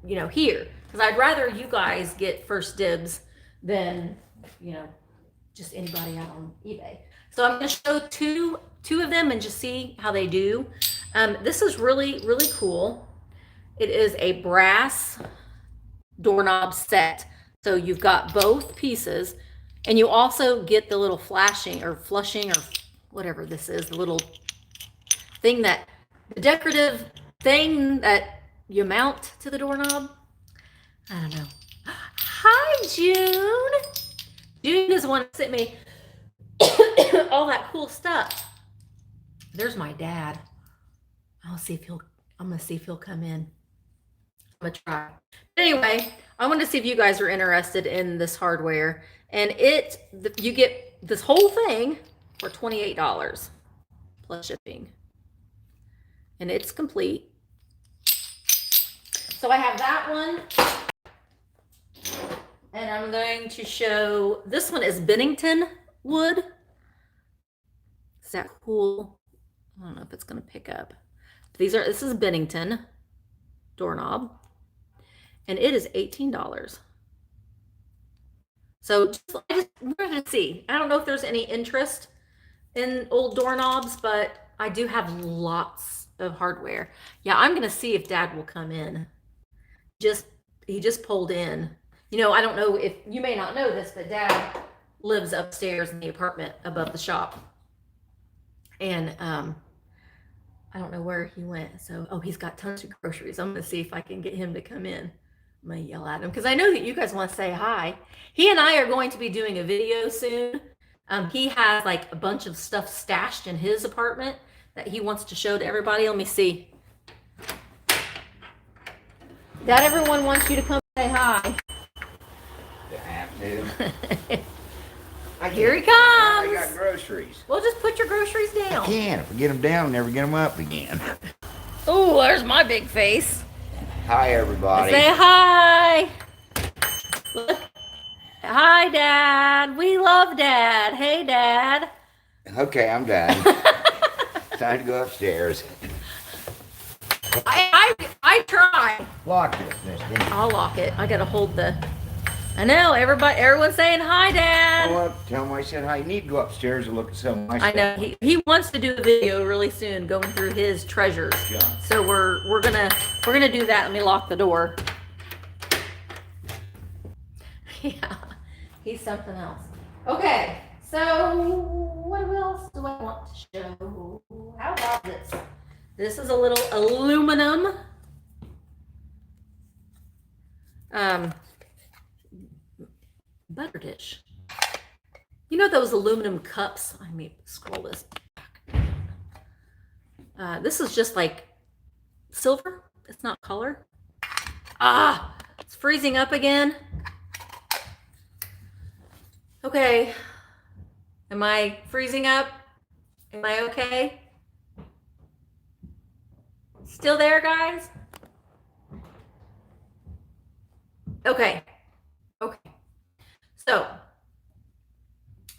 you know, here. Because I'd rather you guys get first dibs than, you know, just anybody out on eBay. So I'm going to show two of them and just see how they do. This is really, really cool. It is a brass doorknob set. So you've got both pieces, and you also get the little flushing or whatever this is, the little thing the decorative thing that you mount to the doorknob. I don't know. Hi, June. June is the one that sent me all that cool stuff. There's my dad. I'm gonna see if he'll come in. I'm gonna try. But anyway, I wanted to see if you guys are interested in this hardware. And you get this whole thing for $28 plus shipping. And it's complete. So I have that one. And I'm going to show, this one is Bennington wood. Is that cool? I don't know if it's going to pick up. This is Bennington doorknob. And it is $18. So we're going to see. I don't know if there's any interest in old doorknobs, but I do have lots of hardware. Yeah, I'm going to see if Dad will come in. He just pulled in. You know, I don't know if you may not know this, but Dad lives upstairs in the apartment above the shop. And I don't know where he went. So, he's got tons of groceries. I'm going to see if I can get him to come in. I'm going to yell at him because I know that you guys want to say hi. He and I are going to be doing a video soon. He has like a bunch of stuff stashed in his apartment that he wants to show to everybody. Let me see. Dad, everyone wants you to come say hi. You have to. Here he comes. I got groceries. We'll just put your groceries down. I can. If I get them down, never get them up again. Oh, there's my big face. Hi, everybody. Say hi. Look. Hi, Dad. We love Dad. Hey, Dad. Okay, I'm done. Time to go upstairs. I try. Lock this, mister. I'll lock it. I gotta hold the. I know everyone's saying hi, Dad. Well, tell him I said hi. You need to go upstairs and look at some of my I stuff. know he wants to do a video really soon, going through his treasures. Yeah. So we're gonna do that. Let me lock the door. Yeah, he's something else. Okay, so what else do I want to show? How about this? This is a little aluminum. Butter dish. You know those aluminum cups? I may scroll this back. This is just like silver. It's not color. It's freezing up again. Okay. Am I freezing up? Am I okay? Still there, guys? Okay. So,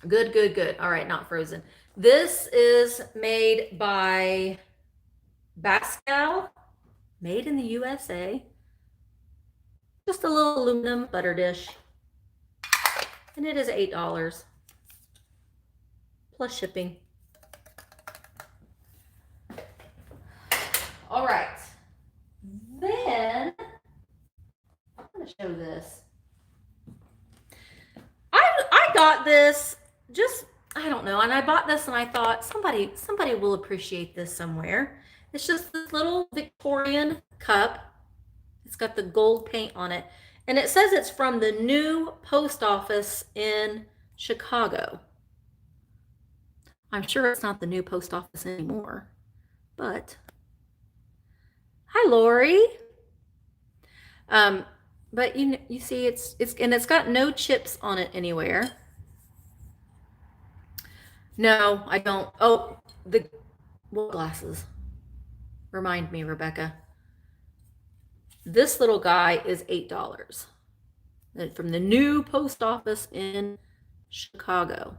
good. All right, not frozen. This is made by Bascal, made in the USA. Just a little aluminum butter dish. And it is $8 plus shipping. All right. Then I'm going to show this. I got this just, I don't know, and I bought this and I thought somebody will appreciate this somewhere. It's just this little Victorian cup. It's got the gold paint on it, and it says it's from the new post office in Chicago. I'm sure it's not the new post office anymore, but hi, Lori. But you see, it's got no chips on it anywhere. No, I don't. Oh, the glasses. Remind me, Rebecca. This little guy is $8 from the new post office in Chicago.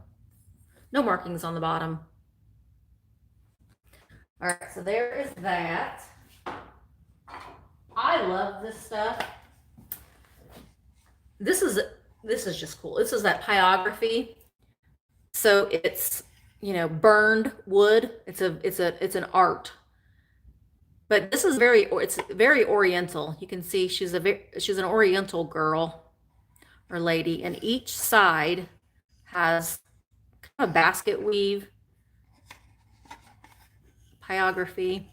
No markings on the bottom. All right, so there is that. I love this stuff. This is just cool. This is that pyrography. So it's, burned wood. It's an art. But this is it's very oriental. You can see she's an oriental girl or lady, and each side has kind of a basket weave pyrography,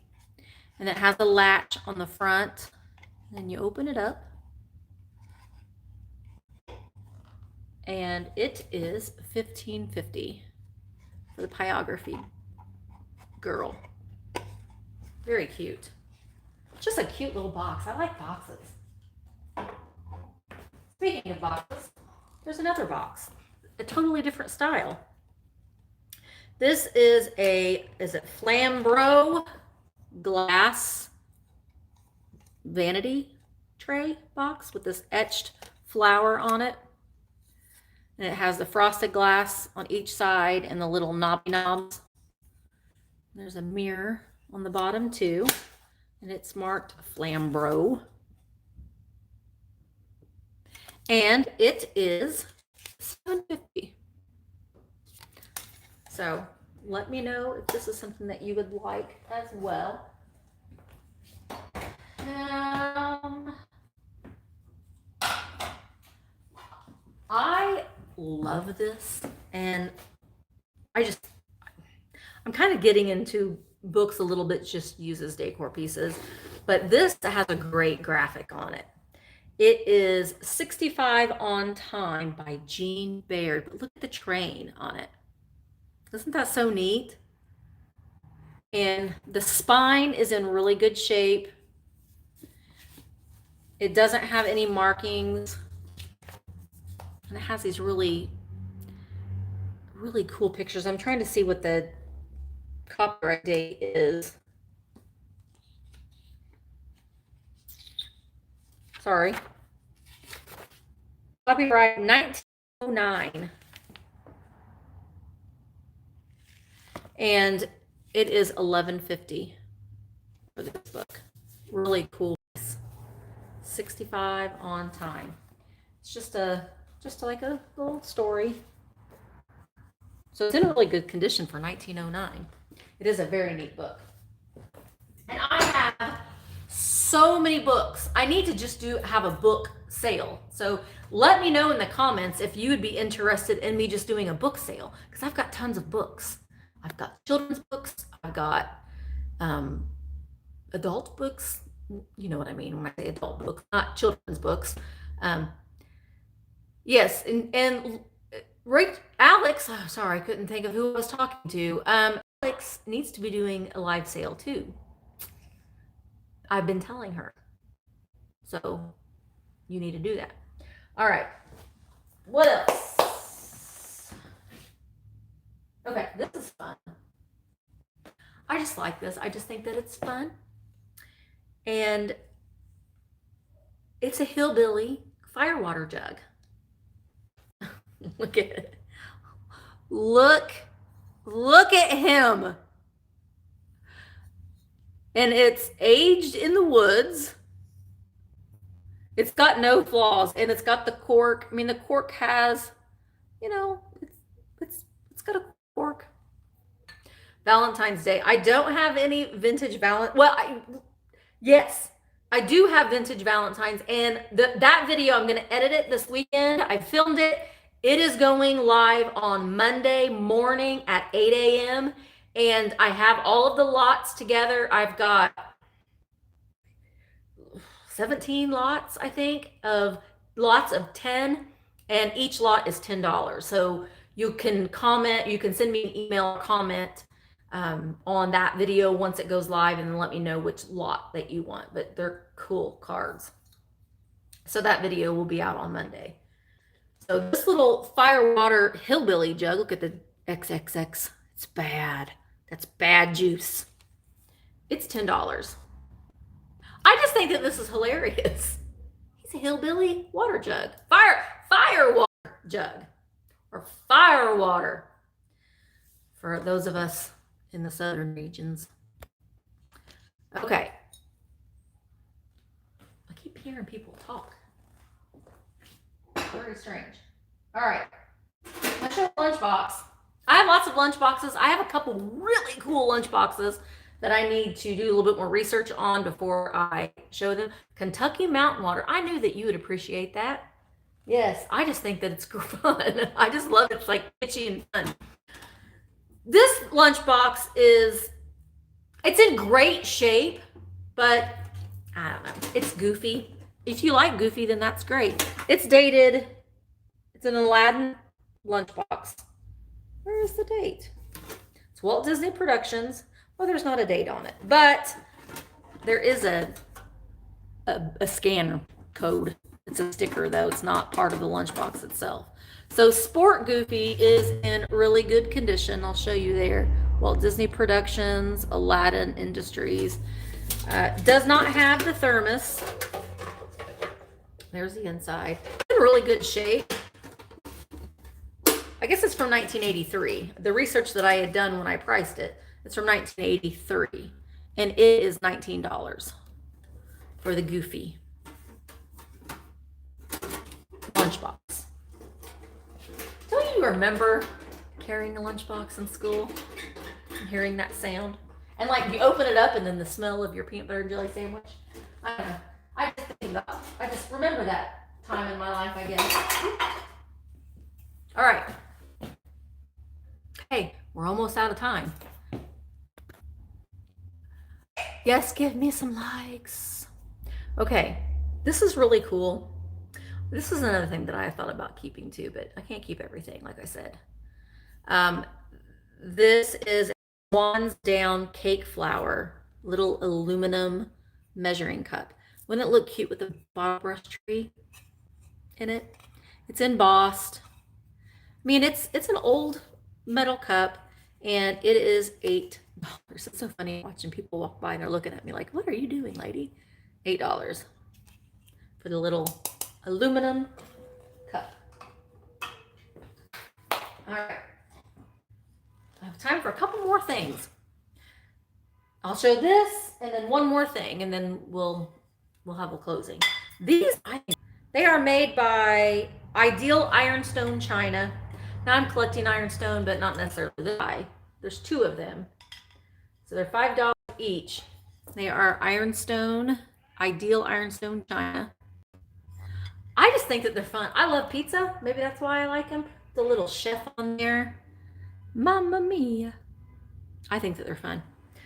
and it has a latch on the front. And you open it up, and it is $15.50 for the pyrography girl. Very cute. Just a cute little box. I like boxes. Speaking of boxes, there's another box, a totally different style. This is is it Flambro glass vanity tray box with this etched flower on it. And it has the frosted glass on each side and the little knobby knobs. There's a mirror on the bottom too, and it's marked Flambro. And it is $7.50. So let me know if this is something that you would like as well. I love this, and I'm kind of getting into books a little bit just uses decor pieces, but this has a great graphic on it. It is 65 on Time by Jean Baird. But look at the train on it. Isn't that so neat? And the spine is in really good shape. It doesn't have any markings. And it has these really, really cool pictures. I'm trying to see what the copyright date is. Sorry. Copyright 1909. And it is $11.50 for this book. Really cool. 65 on Time. It's just like a little story. So it's in really good condition for 1909. It is a very neat book. And I have so many books. I need to just have a book sale. So let me know in the comments if you would be interested in me just doing a book sale, because I've got tons of books. I've got children's books. I've got adult books. You know what I mean when I say adult books, not children's books. Yes, and right, Alex, oh, sorry, I couldn't think of who I was talking to. Alex needs to be doing a live sale too. I've been telling her. So you need to do that. All right. What else? Okay, this is fun. I just like this. I just think that it's fun. And it's a hillbilly firewater jug. Look at it. Look at him. And it's aged in the woods. It's got no flaws, and it's got the cork. I mean, the cork has, you know, it's got a cork. Valentine's Day. I don't have any vintage yes, I do have vintage Valentines, and that video, I'm going to edit it this weekend. I filmed it. It is going live on Monday morning at 8 a.m. And I have all of the lots together. I've got 17 lots, I think, of lots of 10, and each lot is $10. So you can comment, you can send me an email or comment on that video once it goes live, and then let me know which lot that you want. But they're cool cards. So that video will be out on Monday. So this little Firewater Hillbilly jug, look at the XXX. It's bad. That's bad juice. It's $10. I just think that this is hilarious. He's a hillbilly water jug. Fire water jug. Or fire water. For those of us in the southern regions. Okay. I keep hearing people talk. Very strange. All right. Let's show the lunchbox. I have lots of lunch boxes. I have a couple really cool lunch boxes that I need to do a little bit more research on before I show them. Kentucky Mountain Water. I knew that you would appreciate that. Yes, I just think that it's fun. I just love it. It's like kitschy and fun. This lunchbox it's in great shape, but I don't know. It's goofy. If you like goofy, then that's great. It's dated. It's an Aladdin lunchbox. Where is the date? It's Walt Disney Productions. Well, there's not a date on it, but there is a scan code. It's a sticker, though. It's not part of the lunchbox itself. So Sport Goofy is in really good condition. I'll show you there. Walt Disney Productions, Aladdin Industries. Does not have the thermos. There's the inside. In really good shape. I guess it's from 1983. The research that I had done when I priced it, it's from 1983. And it is $19 for the Goofy lunchbox. Don't you remember carrying a lunchbox in school and hearing that sound? And like you open it up and then the smell of your peanut butter and jelly sandwich? I don't know. I just remember that time in my life, I guess. All right. Hey, we're almost out of time. Yes, give me some likes. Okay, this is really cool. This is another thing that I thought about keeping too, but I can't keep everything, like I said. This is a Swan's Down cake flour, little aluminum measuring cup. Wouldn't it look cute with the bottle brush tree in it? It's embossed. I mean, it's an old metal cup, and it is $8. It's so funny watching people walk by and they're looking at me like, what are you doing, lady? $8 for the little aluminum cup. All right. I have time for a couple more things. I'll show this and then one more thing, and then we'll have a closing. These, they are made by Ideal Ironstone China. Now I'm collecting ironstone, but not necessarily this high. There's two of them. So they're $5 each. They are ironstone, Ideal Ironstone China. I just think that they're fun. I love pizza. Maybe that's why I like them. The little chef on there. Mamma mia. I think that they're fun.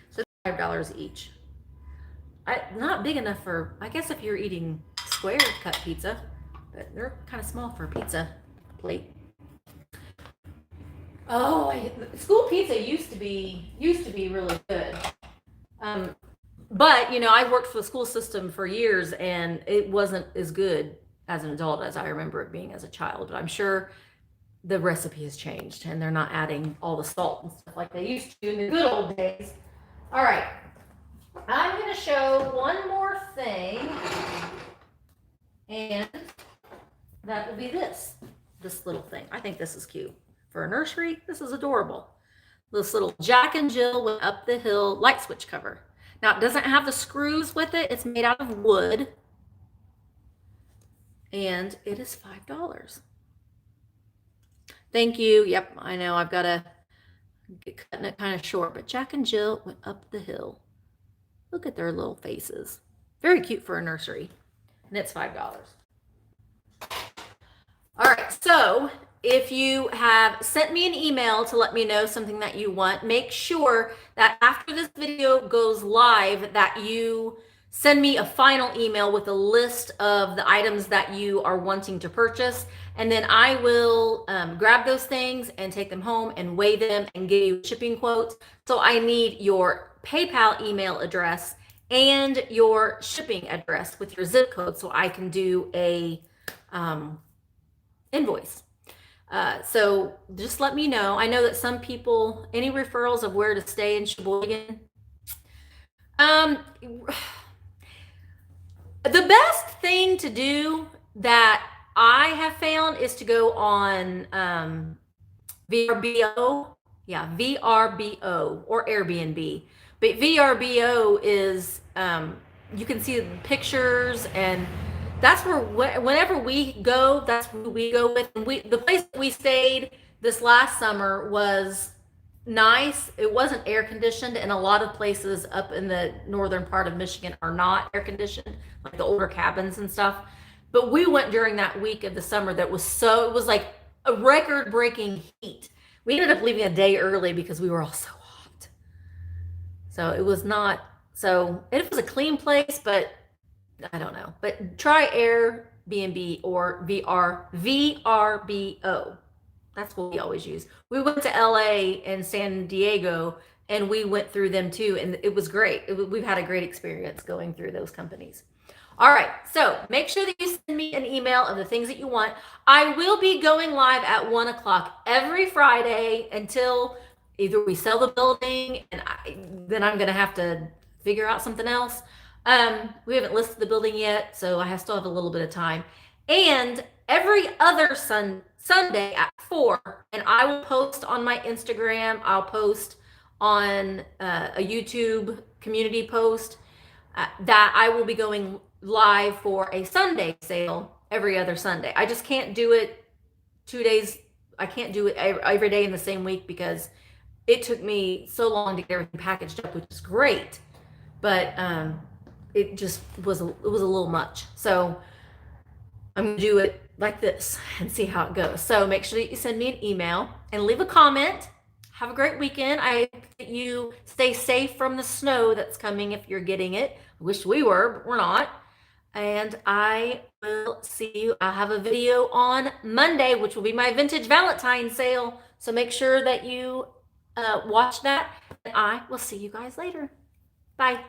So $5 each. Not big enough for, I guess if you're eating square cut pizza, but they're kind of small for a pizza plate. Oh, school pizza used to be really good. But, you know, I worked for the school system for years, and it wasn't as good as an adult as I remember it being as a child. But I'm sure the recipe has changed, and they're not adding all the salt and stuff like they used to in the good old days. All right. I'm going to show one more thing, and that will be this little thing. I think this is cute. For a nursery, this is adorable. This little Jack and Jill went up the hill light switch cover. Now, it doesn't have the screws with it. It's made out of wood. And it is $5. Thank you. Yep, I know I've got to get cutting it kind of short, but Jack and Jill went up the hill. Look at their little faces. Very cute for a nursery. And it's $5. All right, so if you have sent me an email to let me know something that you want, make sure that after this video goes live that you send me a final email with a list of the items that you are wanting to purchase. And then I will grab those things and take them home and weigh them and give you shipping quotes. So I need your PayPal email address and your shipping address with your zip code so I can do a invoice. So just let me know. I know that some people, any referrals of where to stay in Sheboygan? The best thing to do that I have found is to go on VRBO. Yeah, VRBO or Airbnb. But VRBO is, you can see the pictures, and that's where whenever we go, that's who we go with. And the place that we stayed this last summer was nice. It wasn't air conditioned, and a lot of places up in the northern part of Michigan are not air conditioned, like the older cabins and stuff. But we went during that week of the summer that was it was like a record breaking heat. We ended up leaving a day early because we were all so hot. So it was not, so it was a clean place, but I don't know. But try Airbnb or VRBO. That's what we always use. We went to LA and San Diego, and we went through them too, and it was great. We've had a great experience going through those companies. All right, so make sure that you send me an email of the things that you want. I will be going live at 1 o'clock every Friday until either we sell the building, and then I'm going to have to figure out something else. We haven't listed the building yet, so I still have a little bit of time. And every other Sunday at 4, and I will post on my Instagram. I'll post on a YouTube community post that I will be going live for a Sunday sale every other Sunday. I just can't do it 2 days. I can't do it every day in the same week because it took me so long to get everything packaged up, which is great, but it just was a little much. So I'm gonna do it like this and see how it goes. So make sure that you send me an email and leave a comment. Have a great weekend. I hope that you stay safe from the snow that's coming if you're getting it. I wish we were, but we're not. And I will see you. I'll have a video on Monday, which will be my vintage Valentine sale. So make sure that you watch that. And I will see you guys later. Bye.